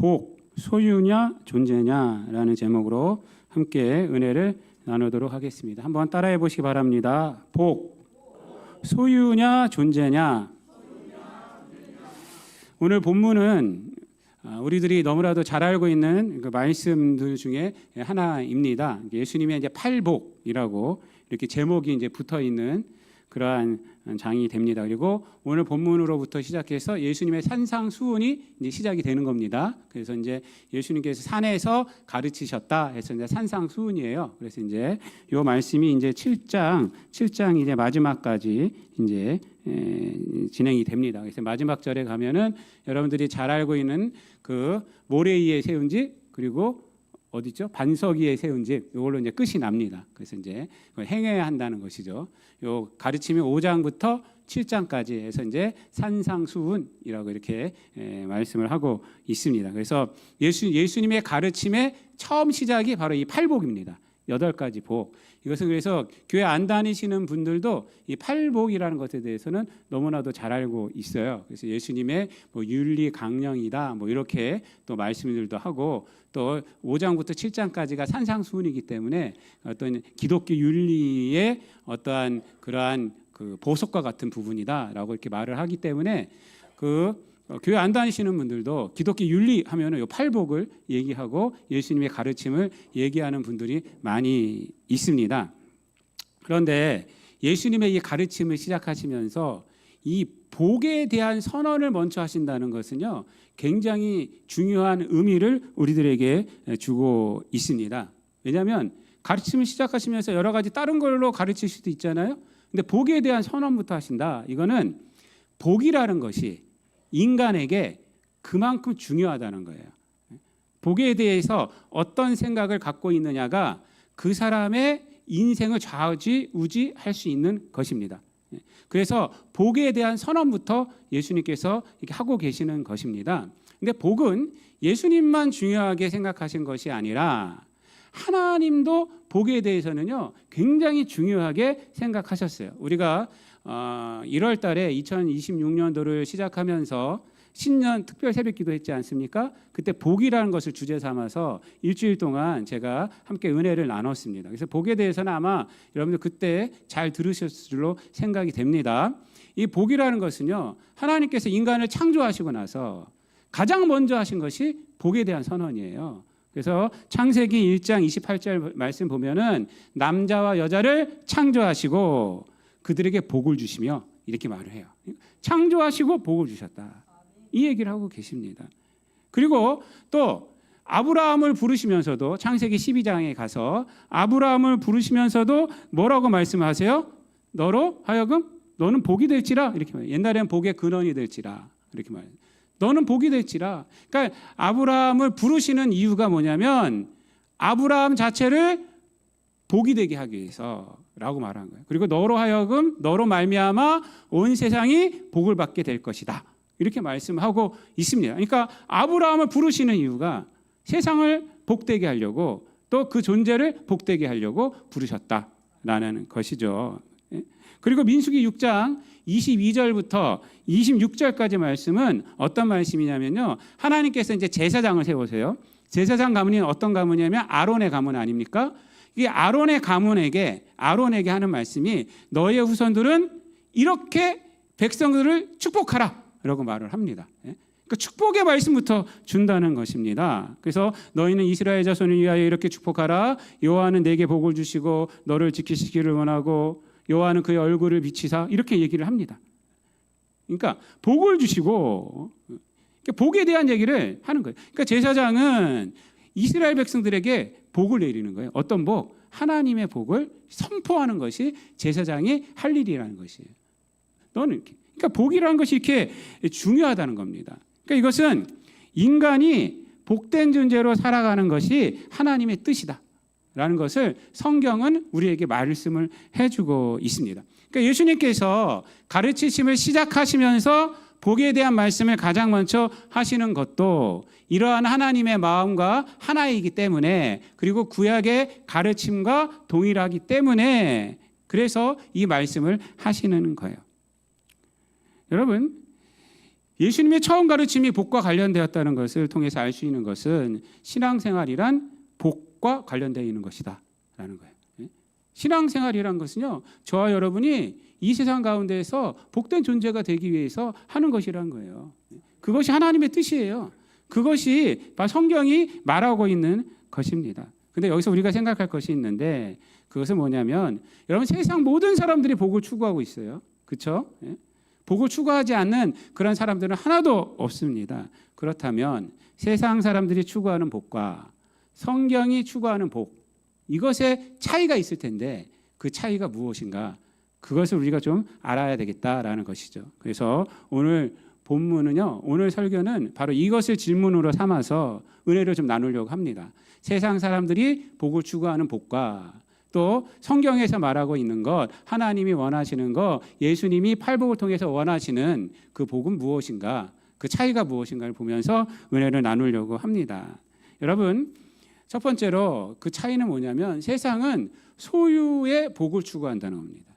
복, 소유냐 존재냐라는 제목으로 함께 은혜를 나누도록 하겠습니다. 한번 따라해 보시기 바랍니다. 복, 소유냐 존재냐. 오늘 본문은 우리들이 너무나도 잘 알고 있는 그 말씀들 중에 하나입니다. 예수님의 이제 팔복이라고 이렇게 제목이 이제 붙어 있는 그러한 장이 됩니다. 그리고 오늘 본문으로부터 시작해서 예수님의 산상수훈이 이제 시작이 되는 겁니다. 그래서 이제 예수님께서 산에서 가르치셨다 해서 이제 산상수훈이에요. 그래서 이제 요 말씀이 이제 7장 이제 마지막까지 이제 진행이 됩니다. 그래서 마지막 절에 가면은 여러분들이 잘 알고 있는 그 모래 위에 세운 집 그리고 어디죠? 반석 위에 세운 집 이걸로 이제 끝이 납니다. 그래서 이제 행해야 한다는 것이죠. 요 가르침이 5장부터 7장까지 해서 이제 산상수훈이라고 이렇게 말씀을 하고 있습니다. 그래서 예수님의 가르침의 처음 시작이 바로 이 팔복입니다. 8가지 복. 이것은 그래서 교회 안 다니시는 분들도 이 팔복이라는 것에 대해서는 너무나도 잘 알고 있어요. 그래서 예수님의 뭐 윤리 강령이다 뭐 이렇게 또 말씀들도 하고 또 5장부터 7장까지가 산상수훈이기 때문에 어떤 기독교 윤리의 어떠한 그러한 그 보석과 같은 부분이다라고 이렇게 말을 하기 때문에 교회 안 다니시는 분들도 기독교 윤리 하면은 요 팔복을 얘기하고 예수님의 가르침을 얘기하는 분들이 많이 있습니다. 그런데 예수님의 이 가르침을 시작하시면서 이 복에 대한 선언을 먼저 하신다는 것은요, 굉장히 중요한 의미를 우리들에게 주고 있습니다. 왜냐하면 가르침을 시작하시면서 여러 가지 다른 걸로 가르칠 수도 있잖아요. 근데 복에 대한 선언부터 하신다. 이거는 복이라는 것이 인간에게 그만큼 중요하다는 거예요. 복에 대해서 어떤 생각을 갖고 있느냐가 그 사람의 인생을 좌지우지할 수 있는 것입니다. 그래서 복에 대한 선언부터 예수님께서 이렇게 하고 계시는 것입니다. 근데 복은 예수님만 중요하게 생각하신 것이 아니라 하나님도 복에 대해서는요 굉장히 중요하게 생각하셨어요. 우리가 1월 달에 2026년도를 시작하면서 신년 특별 새벽기도 했지 않습니까? 그때 복이라는 것을 주제 삼아서 일주일 동안 제가 함께 은혜를 나눴습니다. 그래서 복에 대해서는 아마 여러분들 그때 잘 들으셨을 줄로 생각이 됩니다. 이 복이라는 것은요 하나님께서 인간을 창조하시고 나서 가장 먼저 하신 것이 복에 대한 선언이에요. 그래서 창세기 1장 28절 말씀 보면은 남자와 여자를 창조하시고 그들에게 복을 주시며 이렇게 말을 해요. 창조하시고 복을 주셨다. 이 얘기를 하고 계십니다. 그리고 또 아브라함을 부르시면서도 창세기 12장에 가서 아브라함을 부르시면서도 뭐라고 말씀하세요? 너로 하여금 너는 복이 될지라 이렇게 말해요. 옛날에는 복의 근원이 될지라 이렇게 말해요. 너는 복이 될지라. 그러니까 아브라함을 부르시는 이유가 뭐냐면 아브라함 자체를 복이 되게 하기 위해서라고 말한 거예요. 그리고 너로 하여금 너로 말미암아 온 세상이 복을 받게 될 것이다. 이렇게 말씀하고 있습니다. 그러니까 아브라함을 부르시는 이유가 세상을 복되게 하려고 또 그 존재를 복되게 하려고 부르셨다라는 것이죠. 그리고 민수기 6장 22절부터 26절까지 말씀은 어떤 말씀이냐면요. 하나님께서 이제 제사장을 세우세요. 제사장 가문이 어떤 가문이냐면 아론의 가문 아닙니까? 이 아론의 가문에게 하는 말씀이 너의 후손들은 이렇게 백성들을 축복하라 라고 말을 합니다. 그러니까 축복의 말씀부터 준다는 것입니다. 그래서 너희는 이스라엘 자손을 위하여 이렇게 축복하라. 여호와는 내게 복을 주시고 너를 지키시기를 원하고 여호와는 그의 얼굴을 비치사 이렇게 얘기를 합니다. 그러니까 복을 주시고 복에 대한 얘기를 하는 거예요. 그러니까 제사장은 이스라엘 백성들에게 복을 내리는 거예요. 어떤 복? 하나님의 복을 선포하는 것이 제사장이 할 일이라는 것이에요. 너는 이렇게. 그러니까 복이라는 것이 이렇게 중요하다는 겁니다. 그러니까 이것은 인간이 복된 존재로 살아가는 것이 하나님의 뜻이다라는 것을 성경은 우리에게 말씀을 해주고 있습니다. 그러니까 예수님께서 가르치심을 시작하시면서 복에 대한 말씀을 가장 먼저 하시는 것도 이러한 하나님의 마음과 하나이기 때문에 그리고 구약의 가르침과 동일하기 때문에 그래서 이 말씀을 하시는 거예요. 여러분 예수님의 처음 가르침이 복과 관련되었다는 것을 통해서 알 수 있는 것은 신앙생활이란 복과 관련되어 있는 것이다라는 거예요. 신앙생활이란 것은요, 저와 여러분이 이 세상 가운데에서 복된 존재가 되기 위해서 하는 것이란 거예요. 그것이 하나님의 뜻이에요. 그것이 성경이 말하고 있는 것입니다. 근데 여기서 우리가 생각할 것이 있는데, 그것은 뭐냐면, 여러분, 세상 모든 사람들이 복을 추구하고 있어요. 그렇죠? 복을 추구하지 않는 그런 사람들은 하나도 없습니다. 그렇다면 세상 사람들이 추구하는 복과 성경이 추구하는 복, 이것에 차이가 있을 텐데 그 차이가 무엇인가, 그것을 우리가 좀 알아야 되겠다라는 것이죠. 그래서 오늘 본문은요, 오늘 설교는 바로 이것을 질문으로 삼아서 은혜를 좀 나누려고 합니다. 세상 사람들이 복을 추구하는 복과 또 성경에서 말하고 있는 것, 하나님이 원하시는 것, 예수님이 팔복을 통해서 원하시는 그 복은 무엇인가, 그 차이가 무엇인가를 보면서 은혜를 나누려고 합니다. 여러분, 첫 번째로 그 차이는 뭐냐면, 세상은 소유의 복을 추구한다는 겁니다.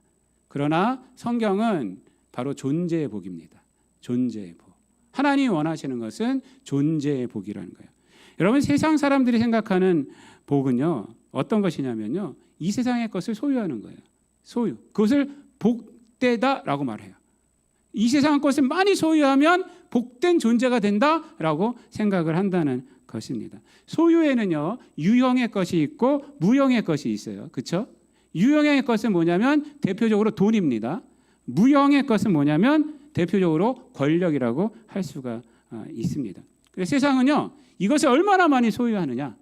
그러나 성경은 바로 존재의 복입니다. 존재의 복. 하나님이 원하시는 것은 존재의 복이라는 거예요. 여러분, 세상 사람들이 생각하는 복은요, 어떤 것이냐면요, 이 세상의 것을 소유하는 거예요. 소유. 그것을 복되다라고 말해요. 이 세상의 것을 많이 소유하면 복된 존재가 된다라고 생각을 한다는 것입니다. 소유에는요, 유형의 것이 있고 무형의 것이 있어요. 그렇죠? 유형의 것은 뭐냐면 대표적으로 돈입니다. 무형의 것은 뭐냐면 대표적으로 권력이라고 할 수가 있습니다. 그래서 세상은요, 이것을 얼마나 많이 소유하느냐,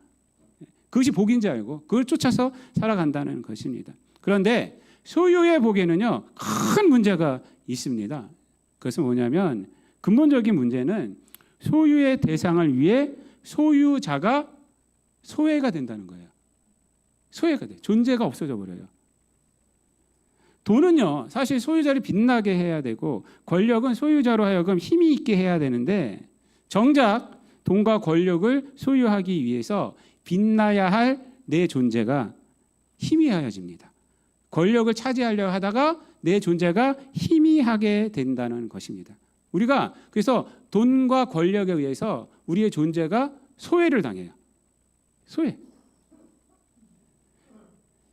그것이 복인지 알고 그걸 쫓아서 살아간다는 것입니다. 그런데 소유의 복에는요, 큰 문제가 있습니다. 그것은 뭐냐면, 근본적인 문제는 소유의 대상을 위해 소유자가 소외가 된다는 거예요. 소외가 돼. 존재가 없어져 버려요. 돈은요, 사실 소유자를 빛나게 해야 되고 권력은 소유자로 하여금 힘이 있게 해야 되는데, 정작 돈과 권력을 소유하기 위해서 빛나야 할 내 존재가 희미해집니다. 권력을 차지하려 하다가 내 존재가 희미하게 된다는 것입니다. 우리가 그래서 돈과 권력에 의해서 우리의 존재가 소외를 당해요. 소외.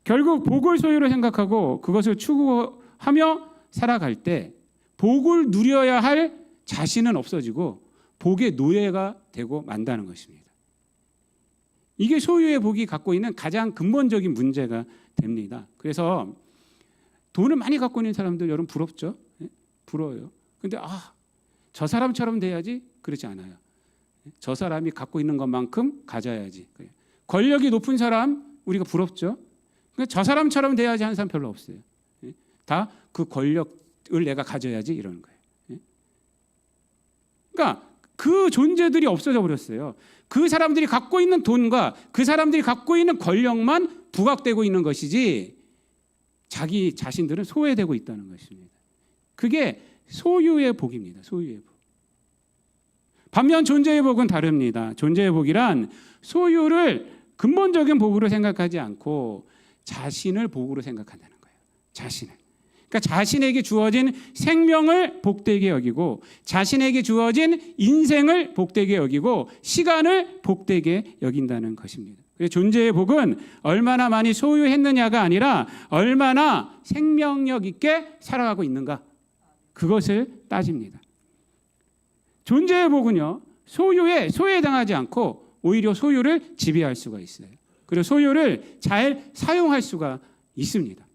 결국 복을 소유로 생각하고 그것을 추구하며 살아갈 때 복을 누려야 할 자신은 없어지고 복의 노예가 되고 만다는 것입니다. 이게 소유의 복이 갖고 있는 가장 근본적인 문제가 됩니다. 그래서 돈을 많이 갖고 있는 사람들 여러분 부럽죠? 부러워요. 근데 저 사람처럼 돼야지, 그렇지 않아요. 저 사람이 갖고 있는 것만큼 가져야지. 권력이 높은 사람 우리가 부럽죠? 저 사람처럼 돼야지 하는 사람 별로 없어요. 다 그 권력을 내가 가져야지 이러는 거예요. 그러니까 그 존재들이 없어져 버렸어요. 그 사람들이 갖고 있는 돈과 그 사람들이 갖고 있는 권력만 부각되고 있는 것이지 자기 자신들은 소외되고 있다는 것입니다. 그게 소유의 복입니다. 소유의 복. 반면 존재의 복은 다릅니다. 존재의 복이란 소유를 근본적인 복으로 생각하지 않고 자신을 복으로 생각한다는 거예요. 자신을. 그러니까 자신에게 주어진 생명을 복되게 여기고, 자신에게 주어진 인생을 복되게 여기고, 시간을 복되게 여긴다는 것입니다. 그래서 존재의 복은 얼마나 많이 소유했느냐가 아니라 얼마나 생명력 있게 살아가고 있는가, 그것을 따집니다. 존재의 복은요, 소유에 소외당하지 않고 오히려 소유를 지배할 수가 있어요. 그리고 소유를 잘 사용할 수가 있습니다.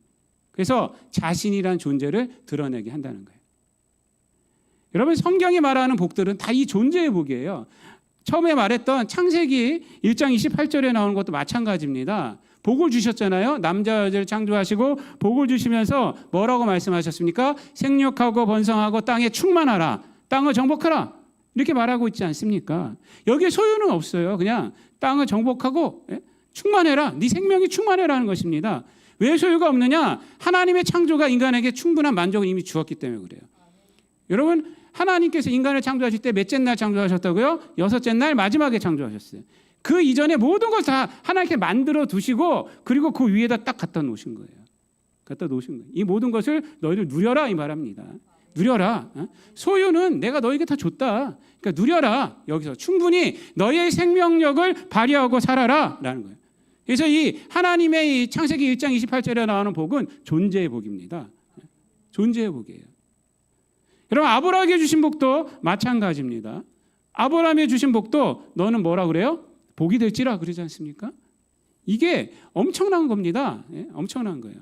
그래서 자신이란 존재를 드러내게 한다는 거예요. 여러분, 성경이 말하는 복들은 다 이 존재의 복이에요. 처음에 말했던 창세기 1장 28절에 나오는 것도 마찬가지입니다. 복을 주셨잖아요. 남자 여자를 창조하시고 복을 주시면서 뭐라고 말씀하셨습니까? 생육하고 번성하고 땅에 충만하라, 땅을 정복하라, 이렇게 말하고 있지 않습니까? 여기에 소유는 없어요. 그냥 땅을 정복하고 충만해라, 네 생명이 충만해라는 것입니다. 왜 소유가 없느냐? 하나님의 창조가 인간에게 충분한 만족을 이미 주었기 때문에 그래요. 여러분, 하나님께서 인간을 창조하실 때 몇째 날 창조하셨다고요? 여섯째 날 마지막에 창조하셨어요. 그 이전에 모든 걸 다 하나님께 만들어 두시고, 그리고 그 위에다 딱 갖다 놓으신 거예요. 갖다 놓으신 거예요. 이 모든 것을 너희들 누려라 이 말합니다. 누려라. 소유는 내가 너에게 다 줬다. 그러니까 누려라. 여기서 충분히 너의 생명력을 발휘하고 살아라라는 거예요. 그래서 이 하나님의 이 창세기 1장 28절에 나오는 복은 존재의 복입니다. 존재의 복이에요. 여러분 아브라함에게 주신 복도 마찬가지입니다. 아브라함에게 주신 복도 너는 뭐라 그래요? 복이 될지라 그러지 않습니까? 이게 엄청난 겁니다. 엄청난 거예요.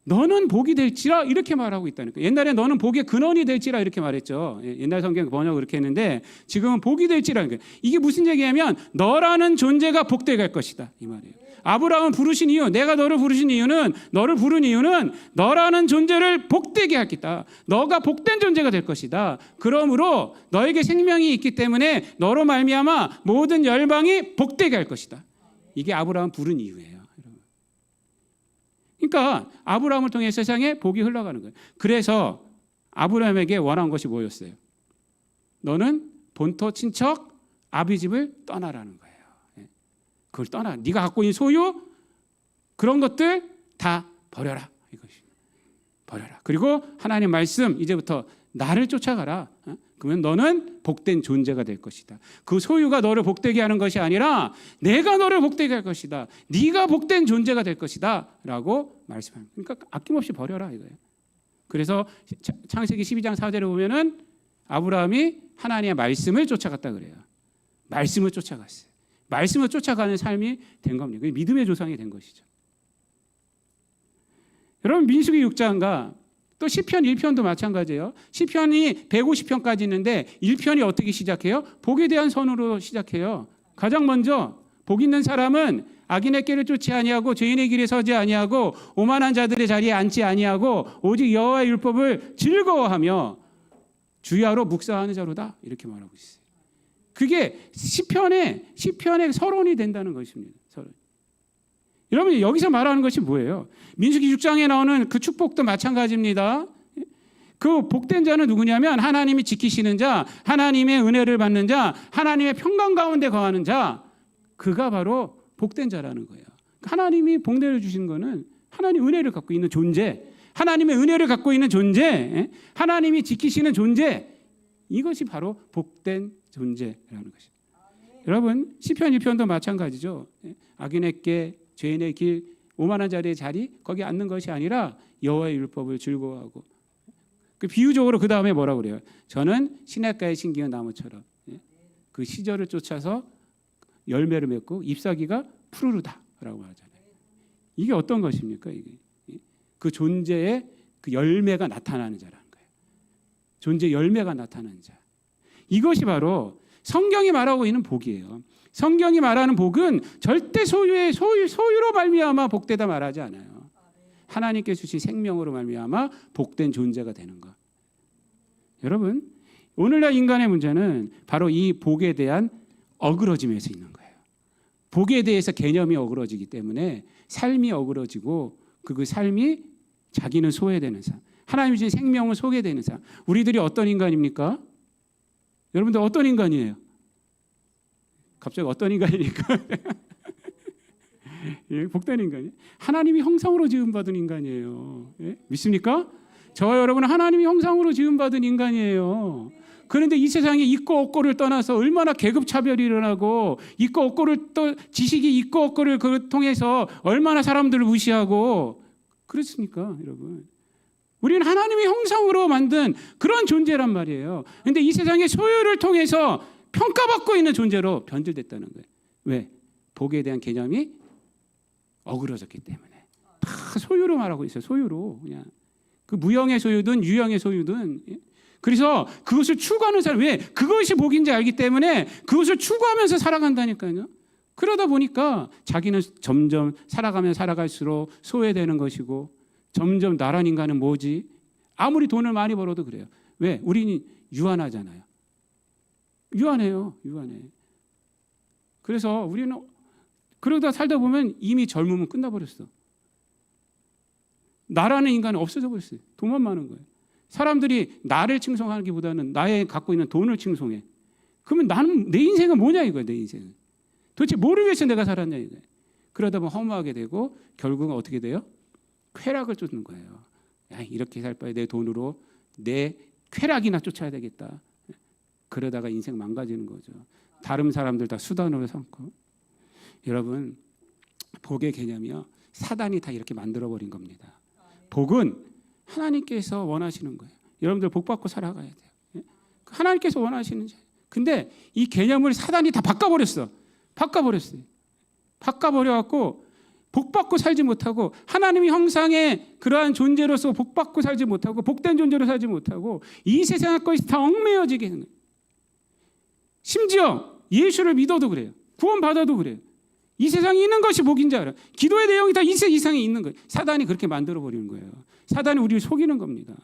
너는 복이 될지라 이렇게 말하고 있다는 거예요. 옛날에 너는 복의 근원이 될지라 이렇게 말했죠. 옛날 성경 번역을 그렇게 했는데 지금은 복이 될지라는 거예요. 이게 무슨 얘기냐면 너라는 존재가 복되게 할 것이다 이 말이에요. 아브라함은 부르신 이유, 내가 너를 부르신 이유는, 너를 부른 이유는 너라는 존재를 복되게 하겠다. 너가 복된 존재가 될 것이다. 그러므로 너에게 생명이 있기 때문에 너로 말미암아 모든 열방이 복되게 할 것이다. 이게 아브라함 부른 이유예요. 그러니까 아브라함을 통해 세상에 복이 흘러가는 거예요. 그래서 아브라함에게 원한 것이 뭐였어요? 너는 본토 친척 아비 집을 떠나라는 거예요. 그걸 떠나. 네가 갖고 있는 소유 그런 것들 다 버려라. 이것이 버려라. 그리고 하나님 말씀 이제부터 나를 쫓아가라. 그러면 너는 복된 존재가 될 것이다. 그 소유가 너를 복되게 하는 것이 아니라 내가 너를 복되게 할 것이다. 네가 복된 존재가 될 것이다 라고 말씀합니다. 그러니까 아낌없이 버려라 이거예요. 그래서 창세기 12장 4절에 보면은 아브라함이 하나님의 말씀을 쫓아갔다 그래요. 말씀을 쫓아갔어요. 말씀을 쫓아가는 삶이 된 겁니다. 믿음의 조상이 된 것이죠. 여러분 민수기 6장과 또 시편 1편도 마찬가지예요. 시편이 150편까지 있는데 1편이 어떻게 시작해요? 복에 대한 선으로 시작해요. 가장 먼저 복 있는 사람은 악인의 길을 쫓지 아니하고 죄인의 길에 서지 아니하고 오만한 자들의 자리에 앉지 아니하고 오직 여호와의 율법을 즐거워하며 주야로 묵상하는 자로다 이렇게 말하고 있어요. 그게 시편의 서론이 된다는 것입니다. 서론. 여러분 여기서 말하는 것이 뭐예요? 민수기 6장에 나오는 그 축복도 마찬가지입니다. 그 복된 자는 누구냐면 하나님이 지키시는 자, 하나님의 은혜를 받는 자, 하나님의 평강 가운데 거하는 자, 그가 바로 복된 자라는 거예요. 하나님이 복내를 주신 거는 하나님 은혜를 갖고 있는 존재, 하나님의 은혜를 갖고 있는 존재, 하나님이 지키시는 존재, 이것이 바로 복된 존재라는 것입니다. 여러분 시편 1편도 마찬가지죠. 악인의 길, 죄인의 길, 오만한 자리의 자리 거기 앉는 것이 아니라 여호와의 율법을 즐거워하고 그 비유적으로 그 다음에 뭐라고 그래요? 저는 시냇가에 심기운 나무처럼 그 시절을 쫓아서 열매를 맺고 잎사귀가 푸르르다라고 말하잖아요. 이게 어떤 것입니까? 이게 그 존재의 그 열매가 나타나는 자라는 거예요. 존재 열매가 나타나는 자. 이것이 바로 성경이 말하고 있는 복이에요. 성경이 말하는 복은 절대 소유로 말미암아 복되다 말하지 않아요. 하나님께 주신 생명으로 말미암아 복된 존재가 되는 것. 여러분, 오늘날 인간의 문제는 바로 이 복에 대한 어그러짐에서 있는 거예요. 복에 대해서 개념이 어그러지기 때문에 삶이 어그러지고 그 삶이 자기는 소외되는 삶, 하나님이 주신 생명을 소외되는 삶. 우리들이 어떤 인간입니까? 여러분들 어떤 인간이에요? 갑자기 어떤 인간이니까? 예, 복된 인간이에요. 하나님이 형상으로 지음받은 인간이에요. 예? 믿습니까? 저와 여러분은 하나님이 형상으로 지음받은 인간이에요. 그런데 이 세상에 있고 없고를 떠나서 얼마나 계급차별이 일어나고 있고 없고를 또 지식이 있고 없고를 그 통해서 얼마나 사람들을 무시하고 그렇습니까 여러분? 우리는 하나님의 형상으로 만든 그런 존재란 말이에요. 그런데 이 세상의 소유를 통해서 평가받고 있는 존재로 변질됐다는 거예요. 왜? 복에 대한 개념이 어그러졌기 때문에. 다 소유로 말하고 있어요. 소유로. 그냥 그 무형의 소유든 유형의 소유든. 그래서 그것을 추구하는 사람, 왜? 그것이 복인지 알기 때문에 그것을 추구하면서 살아간다니까요. 그러다 보니까 자기는 점점 살아가면 살아갈수록 소외되는 것이고 점점 나란 인간은 뭐지? 아무리 돈을 많이 벌어도 그래요. 왜? 우리는 유한하잖아요. 유한해요. 유한해. 그래서 우리는 그러다 살다 보면 이미 젊으면 끝나버렸어. 나라는 인간은 없어져 버렸어요. 돈만 많은 거예요. 사람들이 나를 칭송하기보다는 나의 갖고 있는 돈을 칭송해. 그러면 나는 내 인생은 뭐냐 이거야. 내 인생은. 도대체 뭐를 위해서 내가 살았냐 이거야. 그러다 보면 허무하게 되고 결국은 어떻게 돼요? 쾌락을 쫓는 거예요. 야, 이렇게 살 바에 내 돈으로 내 쾌락이나 쫓아야 되겠다. 그러다가 인생 망가지는 거죠. 다른 사람들 다 수단으로 삼고. 여러분, 복의 개념이요, 사단이 다 이렇게 만들어버린 겁니다. 복은 하나님께서 원하시는 거예요. 여러분들 복 받고 살아가야 돼요. 하나님께서 원하시는 거예요. 근데 이 개념을 사단이 다 바꿔버렸어요. 바꿔버려갖고 복 받고 살지 못하고, 하나님의 형상의 그러한 존재로서 복 받고 살지 못하고, 복된 존재로 살지 못하고, 이 세상의 것이 다 얽매여지게 하는 거예요. 심지어 예수를 믿어도 그래요. 구원받아도 그래요. 이 세상에 있는 것이 복인 줄 알아요. 기도의 내용이 다 이 세상에 있는 거예요. 사단이 그렇게 만들어버리는 거예요. 사단이 우리를 속이는 겁니다.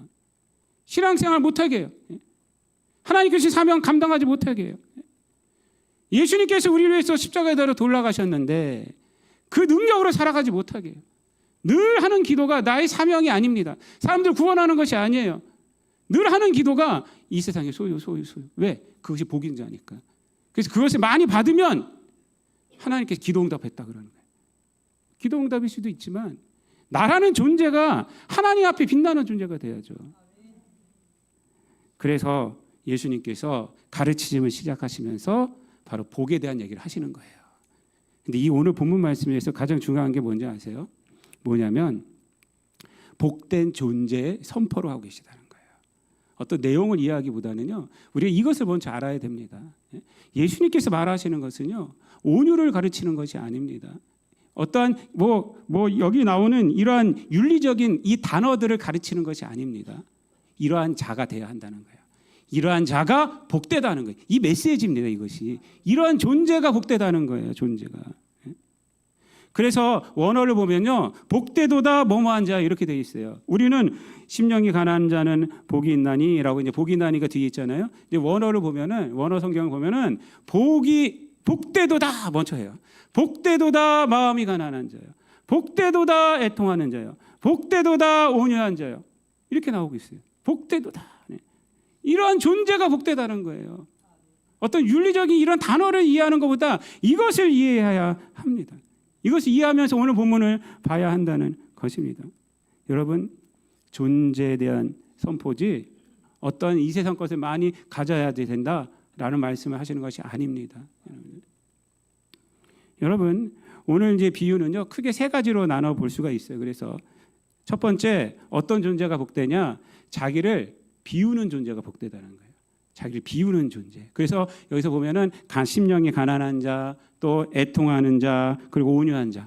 신앙생활 못하게 해요. 하나님께서 사명 감당하지 못하게 해요. 예수님께서 우리를 위해서 십자가에 달아 돌아가셨는데 그 능력으로 살아가지 못하게 해요. 늘 하는 기도가 나의 사명이 아닙니다. 사람들 구원하는 것이 아니에요. 늘 하는 기도가 이 세상의 소유. 왜? 그것이 복인 줄 아니까. 그래서 그것을 많이 받으면 하나님께서 기도응답했다 그러는 거예요. 기도응답일 수도 있지만 나라는 존재가 하나님 앞에 빛나는 존재가 돼야죠. 그래서 예수님께서 가르치심을 시작하시면서 바로 복에 대한 얘기를 하시는 거예요. 근데 이 오늘 본문 말씀에서 가장 중요한 게 뭔지 아세요? 뭐냐면 복된 존재의 선포를 하고 계시다는 거예요. 어떤 내용을 이해하기보다는요, 우리가 이것을 먼저 알아야 됩니다. 예수님께서 말하시는 것은요, 온유를 가르치는 것이 아닙니다. 어떠한 여기 나오는 이러한 윤리적인 이 단어들을 가르치는 것이 아닙니다. 이러한 자가 되어야 한다는 거예요. 이러한 자가 복되다는 거예요. 이 메시지입니다. 이것이 이러한 존재가 복되다는 거예요. 존재가. 그래서 원어를 보면요, 복되도다 뭐뭐한 자 이렇게 되어 있어요. 우리는 심령이 가난한 자는 복이 있나니라고 이제 복이 있나니가 뒤에 있잖아요. 이제 원어를 보면은, 원어 성경을 보면은 복되도다 먼저 해요. 복되도다 마음이 가난한 자요. 복되도다 애통하는 자요. 복되도다 온유한 자요. 이렇게 나오고 있어요. 복되도다. 네. 이러한 존재가 복되다는 거예요. 어떤 윤리적인 이런 단어를 이해하는 것보다 이것을 이해해야 합니다. 이것을 이해하면서 오늘 본문을 봐야 한다는 것입니다. 여러분, 존재에 대한 선포지 어떤 이 세상 것을 많이 가져야 된다라는 말씀을 하시는 것이 아닙니다. 여러분, 오늘 이제 비유는요, 크게 세 가지로 나눠 볼 수가 있어요. 그래서 첫 번째, 어떤 존재가 복되냐? 자기를 비우는 존재가 복되다는 거예요. 자기를 비우는 존재. 그래서 여기서 보면은 심령이 가난한 자, 또 애통하는 자, 그리고 온유한 자,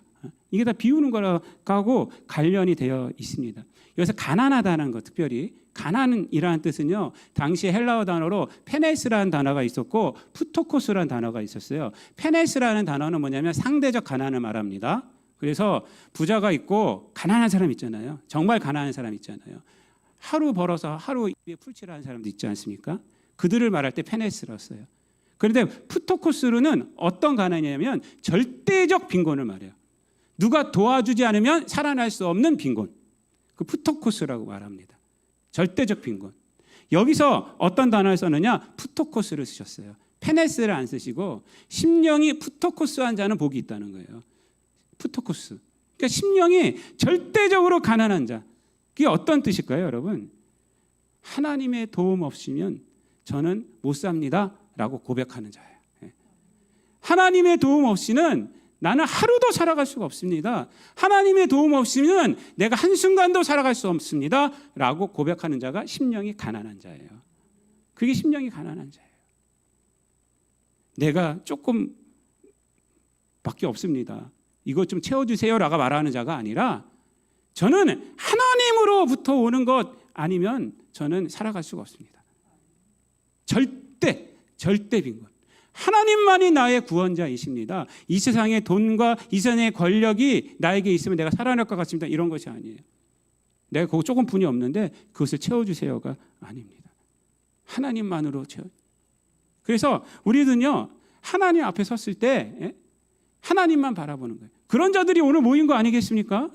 이게 다 비우는 거라고 관련이 되어 있습니다. 여기서 가난하다는 것, 특별히 가난이라는 뜻은요, 당시 헬라어 단어로 페네스라는 단어가 있었고 푸토코스라는 단어가 있었어요. 페네스라는 단어는 뭐냐면 상대적 가난을 말합니다. 그래서 부자가 있고 가난한 사람 있잖아요. 정말 가난한 사람 있잖아요. 하루 벌어서 하루 입에 풀칠하는 사람도 있지 않습니까? 그들을 말할 때 페네스라고 써요. 그런데 푸토코스로는 어떤 가난이냐면 절대적 빈곤을 말해요. 누가 도와주지 않으면 살아날 수 없는 빈곤. 그 푸토코스라고 말합니다. 절대적 빈곤. 여기서 어떤 단어를 썼느냐? 푸토코스를 쓰셨어요. 페네스를 안 쓰시고 심령이 푸토코스한 자는 복이 있다는 거예요. 푸토코스. 그러니까 심령이 절대적으로 가난한 자. 그게 어떤 뜻일까요, 여러분? 하나님의 도움 없이면 저는 못 삽니다 라고 고백하는 자예요. 하나님의 도움 없이는 나는 하루도 살아갈 수가 없습니다. 하나님의 도움 없이는 내가 한순간도 살아갈 수 없습니다 라고 고백하는 자가 심령이 가난한 자예요. 그게 심령이 가난한 자예요. 내가 조금 밖에 없습니다, 이것 좀 채워주세요 라고 말하는 자가 아니라 저는 하나님으로부터 오는 것 아니면 저는 살아갈 수가 없습니다. 절대 빈곤. 하나님만이 나의 구원자이십니다. 이 세상의 돈과 이 세상의 권력이 나에게 있으면 내가 살아날 것 같습니다, 이런 것이 아니에요. 내가 그거 조금 분이 없는데 그것을 채워주세요가 아닙니다. 하나님만으로 채워. 그래서 우리는요, 하나님 앞에 섰을 때 하나님만 바라보는 거예요. 그런 자들이 오늘 모인 거 아니겠습니까?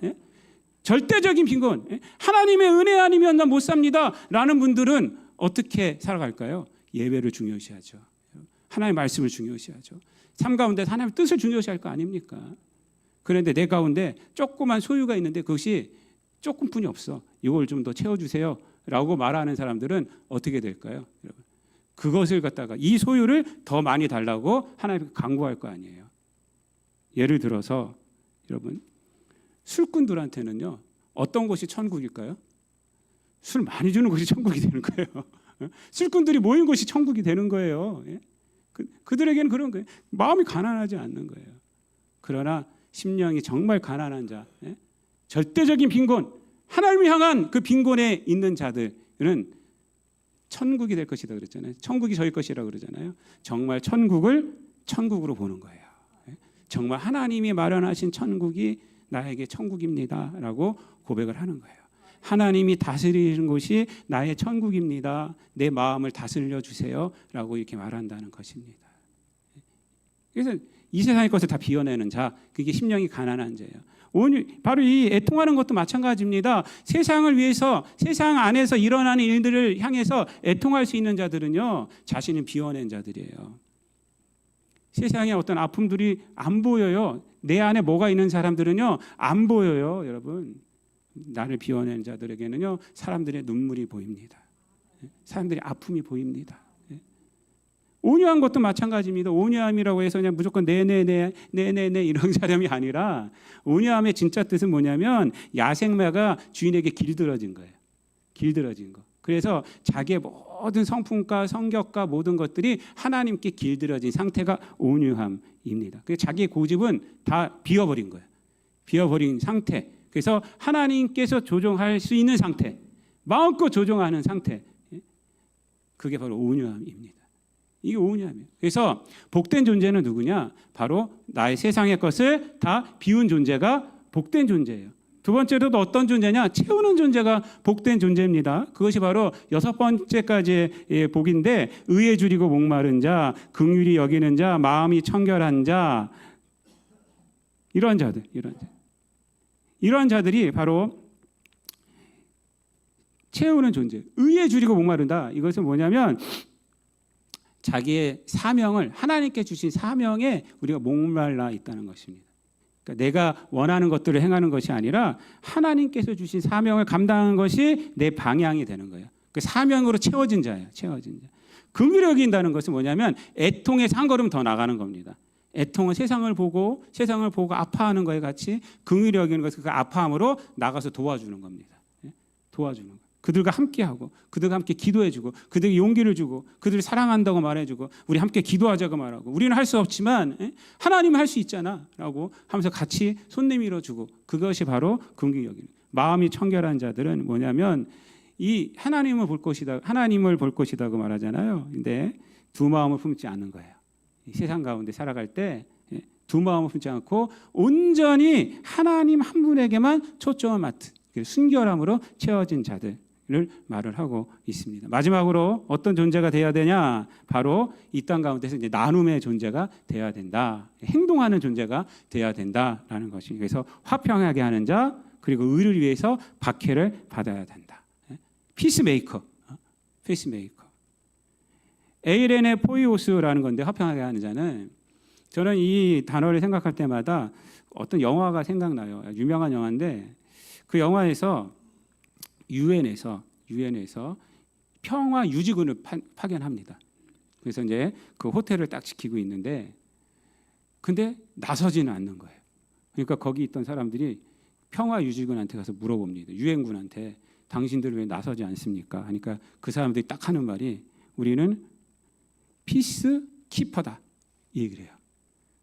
절대적인 빈곤, 하나님의 은혜 아니면 난 못 삽니다 라는 분들은 어떻게 살아갈까요? 예배를 중요시하죠. 하나님의 말씀을 중요시하죠. 삶 가운데 하나님의 뜻을 중요시할 거 아닙니까? 그런데 내 가운데 조그만 소유가 있는데 그것이 조금뿐이 없어. 이걸 좀 더 채워주세요 라고 말하는 사람들은 어떻게 될까요? 여러분, 그것을 갖다가 이 소유를 더 많이 달라고 하나님께 간구할 거 아니에요. 예를 들어서 여러분, 술꾼들한테는요 어떤 곳이 천국일까요? 술 많이 주는 곳이 천국이 되는 거예요. 술꾼들이 모인 곳이 천국이 되는 거예요. 그들에게는 그런 거예요. 마음이 가난하지 않는 거예요. 그러나 심령이 정말 가난한 자, 절대적인 빈곤, 하나님을 향한 그 빈곤에 있는 자들은 천국이 될 것이다 그랬잖아요. 천국이 저희 것이라고 그러잖아요. 정말 천국을 천국으로 보는 거예요. 정말 하나님이 마련하신 천국이 나에게 천국입니다라고 고백을 하는 거예요. 하나님이 다스리는 곳이 나의 천국입니다. 내 마음을 다스려 주세요라고 이렇게 말한다는 것입니다. 그래서 이 세상의 것을 다 비워내는 자, 그게 심령이 가난한 자예요. 바로 이 애통하는 것도 마찬가지입니다. 세상을 위해서, 세상 안에서 일어나는 일들을 향해서 애통할 수 있는 자들은요, 자신을 비워낸 자들이에요. 세상에 어떤 아픔들이 안 보여요. 내 안에 뭐가 있는 사람들은요, 안 보여요, 여러분. 나를 비워낸 자들에게는요, 사람들의 눈물이 보입니다. 사람들의 아픔이 보입니다. 온유한 것도 마찬가지입니다. 온유함이라고 해서 그냥 무조건 네네네 이런 사람이 아니라, 온유함의 진짜 뜻은 뭐냐면 야생마가 주인에게 길들어진 거예요. 길들어진 거. 그래서 자기의 모든 성품과 성격과 모든 것들이 하나님께 길들어진 상태가 온유함입니다. 그래서 자기의 고집은 다 비워버린 거예요. 비워버린 상태. 그래서 하나님께서 조종할 수 있는 상태, 마음껏 조종하는 상태, 그게 바로 온유함입니다. 이게 온유함이에요. 그래서 복된 존재는 누구냐? 바로 나의 세상의 것을 다 비운 존재가 복된 존재예요. 두 번째로도 어떤 존재냐? 채우는 존재가 복된 존재입니다. 그것이 바로 6번째까지의 복인데, 의에 줄이고 목마른 자, 긍휼히 여기는 자, 마음이 청결한 자, 이런 자들, 이러한 자들이 바로 채우는 존재. 의에 줄이고 목마른다. 이것은 뭐냐면 자기의 사명을, 하나님께 주신 사명에 우리가 목말라 있다는 것입니다. 그러니까 내가 원하는 것들을 행하는 것이 아니라 하나님께서 주신 사명을 감당하는 것이 내 방향이 되는 거예요. 그 사명으로 채워진 자예요. 채워진 자. 긍휼히 여긴다는 것은 뭐냐면 애통에서 한 걸음 더 나가는 겁니다. 애통은 세상을 보고 아파하는 거에 같이 긍휼히 여기는 것은 그 아파함으로 나가서 도와주는 겁니다. 도와주는 거. 그들과 함께하고, 그들과 함께 기도해주고, 그들에게 용기를 주고, 그들을 사랑한다고 말해주고, 우리 함께 기도하자고 말하고, 우리는 할 수 없지만 하나님은 할 수 있잖아라고 하면서 같이 손 내밀어주고, 그것이 바로 긍휼히 여기는. 마음이 청결한 자들은 뭐냐면 이 하나님을 볼 것이다고 말하잖아요. 근데 두 마음을 품지 않는 거예요. 세상 가운데 살아갈 때 두 마음을 품지 않고 온전히 하나님 한 분에게만 초점을 맞춘 순결함으로 채워진 자들을 말을 하고 있습니다. 마지막으로 어떤 존재가 돼야 되냐? 바로 이 땅 가운데서 이제 나눔의 존재가 돼야 된다. 행동하는 존재가 돼야 된다라는 것이. 그래서 화평하게 하는 자, 그리고 의를 위해서 박해를 받아야 된다. 피스메이커. 에이레네 포이오스라는 건데, 화평하게 하는 자는, 저는 이 단어를 생각할 때마다 어떤 영화가 생각나요. 유명한 영화인데 그 영화에서 유엔에서 평화 유지군을 파견합니다. 그래서 이제 그 호텔을 딱 지키고 있는데, 근데 나서지는 않는 거예요. 그러니까 거기 있던 사람들이 평화 유지군한테 가서 물어봅니다. 유엔군한테 당신들 왜 나서지 않습니까? 하니까 그 사람들이 딱 하는 말이, 우리는 피스 키퍼다, 이 얘기를 해요.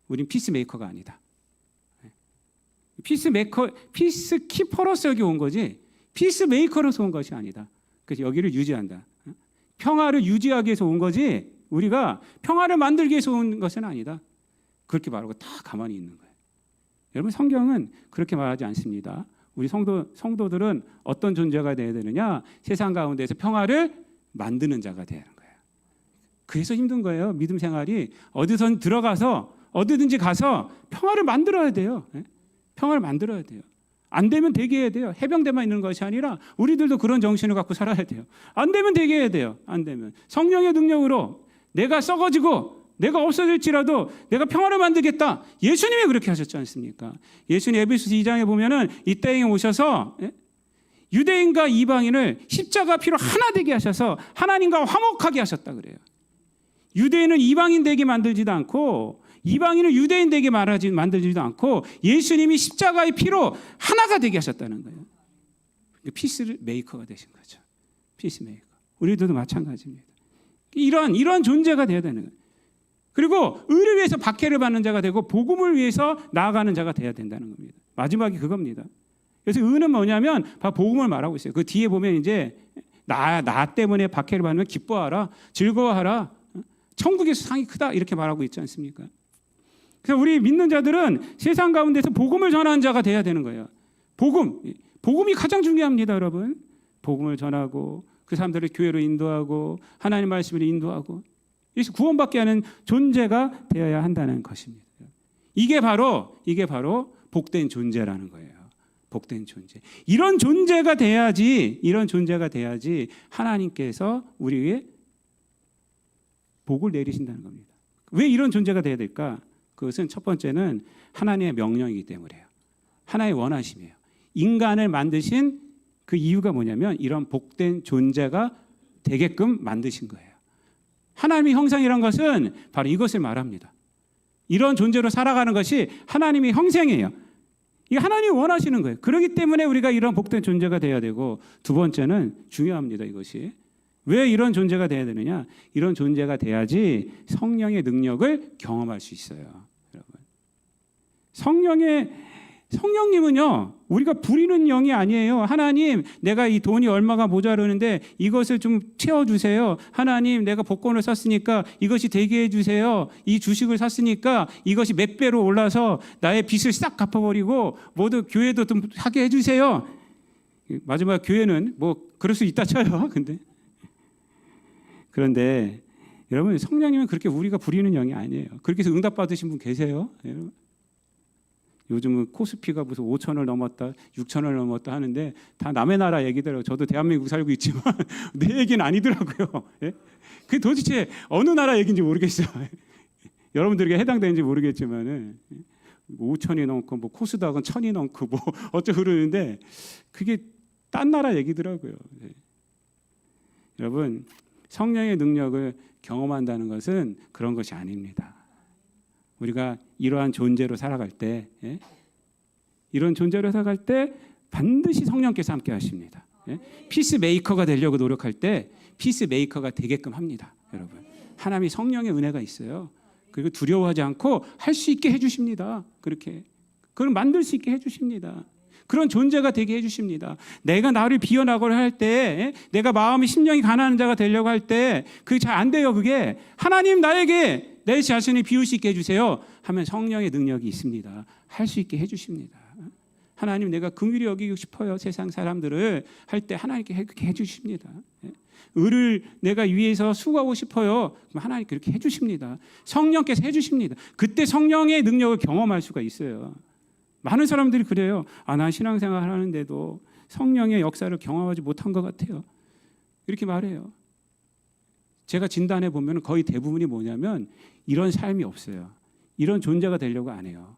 우린 피스메이커가 아니다. 피스키퍼로서 여기 온 거지 피스메이커로서 온 것이 아니다. 그래서 여기를 유지한다. 평화를 유지하기 위해서 온 거지 우리가 평화를 만들기 위해서 온 것은 아니다. 그렇게 말하고 다 가만히 있는 거예요. 여러분, 성경은 그렇게 말하지 않습니다. 우리 성도들은 어떤 존재가 되어야 되느냐? 세상 가운데서 평화를 만드는 자가 되는 거예요. 그래서 힘든 거예요. 믿음 생활이 어디든지 가서 평화를 만들어야 돼요. 평화를 만들어야 돼요. 안 되면 되게 해야 돼요. 해병대만 있는 것이 아니라 우리들도 그런 정신을 갖고 살아야 돼요. 안 되면 되게 해야 돼요. 안 되면 성령의 능력으로 내가 썩어지고 내가 없어질지라도 내가 평화를 만들겠다. 예수님이 그렇게 하셨지 않습니까? 예수님 에베소서 2장에 보면은 이 땅에 오셔서 유대인과 이방인을 십자가 피로 하나 되게 하셔서 하나님과 화목하게 하셨다 그래요. 유대인은 이방인 되게 만들지도 않고 이방인을 유대인 되게 만들지도 않고 예수님이 십자가의 피로 하나가 되게 하셨다는 거예요. 피스 메이커가 되신 거죠. 피스 메이커. 우리들도 마찬가지입니다. 이런 존재가 되어야 되는 거예요. 그리고 의를 위해서 박해를 받는 자가 되고 복음을 위해서 나아가는 자가 되어야 된다는 겁니다. 마지막이 그겁니다. 그래서 의는 뭐냐면 복음을 말하고 있어요. 그 뒤에 보면 이제 나 때문에 박해를 받으면 기뻐하라, 즐거워하라, 천국에서 상이 크다 이렇게 말하고 있지 않습니까? 그래서 우리 믿는 자들은 세상 가운데서 복음을 전하는 자가 돼야 되는 거예요. 복음이 가장 중요합니다, 여러분. 복음을 전하고 그 사람들을 교회로 인도하고 하나님 말씀으로 인도하고 그래서 구원받게 하는 존재가 되어야 한다는 것입니다. 이게 바로 복된 존재라는 거예요. 복된 존재. 이런 존재가 돼야지 하나님께서 우리에게 복을 내리신다는 겁니다. 왜 이런 존재가 돼야 될까? 그것은 첫 번째는 하나님의 명령이기 때문에요. 하나님의 원하심이에요. 인간을 만드신 그 이유가 뭐냐면 이런 복된 존재가 되게끔 만드신 거예요. 하나님의 형상이란 것은 바로 이것을 말합니다. 이런 존재로 살아가는 것이 하나님의 형상이에요. 이게 하나님이 원하시는 거예요. 그렇기 때문에 우리가 이런 복된 존재가 돼야 되고 두 번째는 중요합니다. 이것이. 왜 이런 존재가 돼야 되느냐? 이런 존재가 돼야지 성령의 능력을 경험할 수 있어요. 여러분. 성령님은요, 우리가 부리는 영이 아니에요. 하나님, 내가 이 돈이 얼마가 모자르는데 이것을 좀 채워주세요. 하나님, 내가 복권을 샀으니까 이것이 되게 해주세요. 이 주식을 샀으니까 이것이 몇 배로 올라서 나의 빚을 싹 갚아버리고 모두 교회도 좀 하게 해주세요. 마지막 교회는 뭐 그럴 수 있다 쳐요. 그런데 여러분, 성령님은 그렇게 우리가 부리는 영이 아니에요. 그렇게 해서 응답 받으신 분 계세요? 여러분? 요즘은 코스피가 무슨 5천을 넘었다, 6천을 넘었다 하는데 다 남의 나라 얘기더라고요. 저도 대한민국 살고 있지만 내 얘기는 아니더라고요. 예? 그게 도대체 어느 나라 얘기인지 모르겠어요. 여러분들에게 해당되는지 모르겠지만은 5천이 넘고 뭐 코스닥은 1,000이 넘고 뭐 어쩌고 그러는데 그게 딴 나라 얘기더라고요. 예. 여러분, 성령의 능력을 경험한다는 것은 그런 것이 아닙니다. 우리가 이러한 존재로 살아갈 때, 이런 존재로 살아갈 때 반드시 성령께서 함께 하십니다. 피스메이커가 되려고 노력할 때 피스메이커가 되게끔 합니다. 여러분, 하나님이 성령의 은혜가 있어요. 그리고 두려워하지 않고 할 수 있게 해주십니다. 그걸 만들 수 있게 해주십니다. 그런 존재가 되게 해주십니다. 내가 나를 비워나가려 할 때, 내가 마음이 심령이 가난한 자가 되려고 할 때 그게 잘 안 돼요. 그게 하나님 나에게 내 자신을 비울 수 있게 해주세요 하면 성령의 능력이 있습니다. 할 수 있게 해주십니다. 하나님, 내가 긍휼히 여기고 싶어요. 세상 사람들을 할 때 하나님께 그렇게 해주십니다. 의를 내가 위해서 수고하고 싶어요. 그럼 하나님 그렇게 해주십니다. 성령께서 해주십니다. 그때 성령의 능력을 경험할 수가 있어요. 많은 사람들이 그래요. 난 신앙생활 하는데도 성령의 역사를 경험하지 못한 것 같아요. 이렇게 말해요. 제가 진단해 보면 거의 대부분이 뭐냐면 이런 삶이 없어요. 이런 존재가 되려고 안 해요.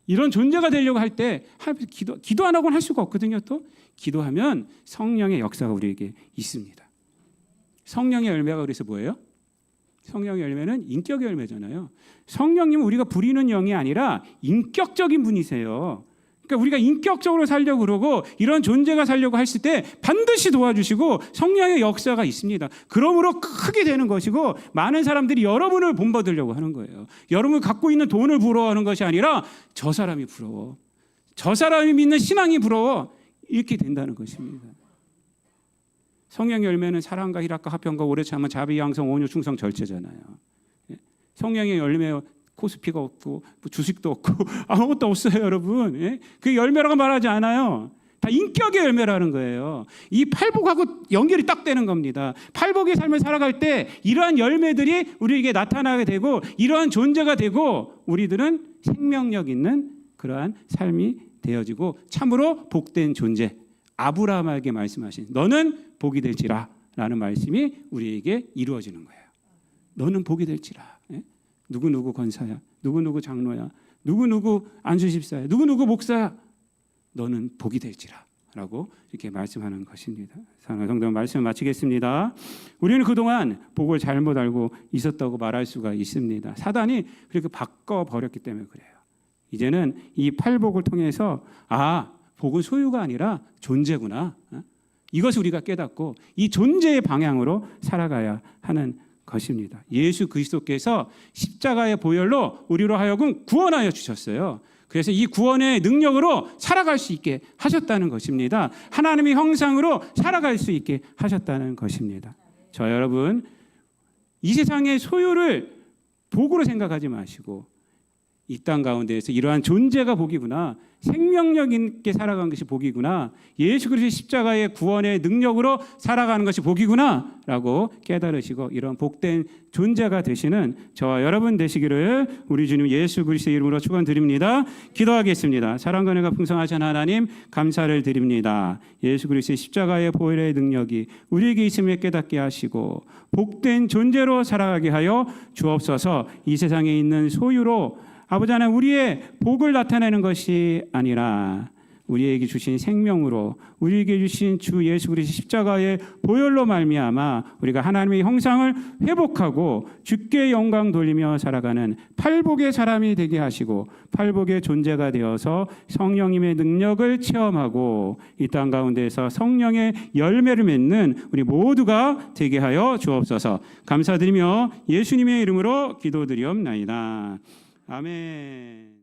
이런 존재가 되려고 할 때 기도 안 하고는 할 수가 없거든요. 또 기도하면 성령의 역사가 우리에게 있습니다. 성령의 열매가 그래서 뭐예요? 성령의 열매는 인격의 열매잖아요. 성령님은 우리가 부리는 영이 아니라 인격적인 분이세요. 그러니까 우리가 인격적으로 살려고 그러고 이런 존재가 살려고 했을 때 반드시 도와주시고 성령의 역사가 있습니다. 그러므로 크게 되는 것이고 많은 사람들이 여러분을 본받으려고 하는 거예요. 여러분이 갖고 있는 돈을 부러워하는 것이 아니라 저 사람이 부러워. 저 사람이 믿는 신앙이 부러워. 이렇게 된다는 것입니다. 성령의 열매는 사랑과 희락과 화평과 오래 참은 자비, 양성, 온유, 충성, 절제잖아요. 성령의 열매 코스피가 없고 주식도 없고 아무것도 없어요, 여러분. 그 열매라고 말하지 않아요. 다 인격의 열매라는 거예요. 이 팔복하고 연결이 딱 되는 겁니다. 팔복의 삶을 살아갈 때 이러한 열매들이 우리에게 나타나게 되고 이러한 존재가 되고 우리들은 생명력 있는 그러한 삶이 되어지고 참으로 복된 존재, 아브라함에게 말씀하신 너는 복이 될지라 라는 말씀이 우리에게 이루어지는 거예요. 너는 복이 될지라. 누구누구 권사야, 누구누구 장로야, 누구누구 안수집사야, 누구누구 목사야, 너는 복이 될지라 라고 이렇게 말씀하는 것입니다. 사랑하는 성도, 말씀 마치겠습니다. 우리는 그동안 복을 잘못 알고 있었다고 말할 수가 있습니다. 사단이 그렇게 바꿔버렸기 때문에 그래요. 이제는 이 팔복을 통해서 복은 소유가 아니라 존재구나, 이것을 우리가 깨닫고 이 존재의 방향으로 살아가야 하는 것입니다. 예수 그리스도께서 십자가의 보혈로 우리로 하여금 구원하여 주셨어요. 그래서 이 구원의 능력으로 살아갈 수 있게 하셨다는 것입니다. 하나님의 형상으로 살아갈 수 있게 하셨다는 것입니다. 저 여러분, 이 세상의 소유를 복으로 생각하지 마시고 이 땅 가운데에서 이러한 존재가 복이구나, 생명력 있게 살아가는 것이 복이구나, 예수 그리스도의 십자가의 구원의 능력으로 살아가는 것이 복이구나 라고 깨달으시고 이런 복된 존재가 되시는 저와 여러분 되시기를 우리 주님 예수 그리스도의 이름으로 축원드립니다. 기도하겠습니다. 사랑과 은혜가 풍성하신 하나님, 감사를 드립니다. 예수 그리스도의 십자가의 보혈의 능력이 우리에게 있음을 깨닫게 하시고 복된 존재로 살아가게 하여 주옵소서. 이 세상에 있는 소유로 아버지 하나님, 우리의 복을 나타내는 것이 아니라 우리에게 주신 생명으로, 우리에게 주신 주 예수 그리스도의 십자가의 보혈로 말미암아 우리가 하나님의 형상을 회복하고 주께 영광 돌리며 살아가는 팔복의 사람이 되게 하시고 팔복의 존재가 되어서 성령님의 능력을 체험하고 이 땅 가운데에서 성령의 열매를 맺는 우리 모두가 되게 하여 주옵소서. 감사드리며 예수님의 이름으로 기도드리옵나이다. 아멘.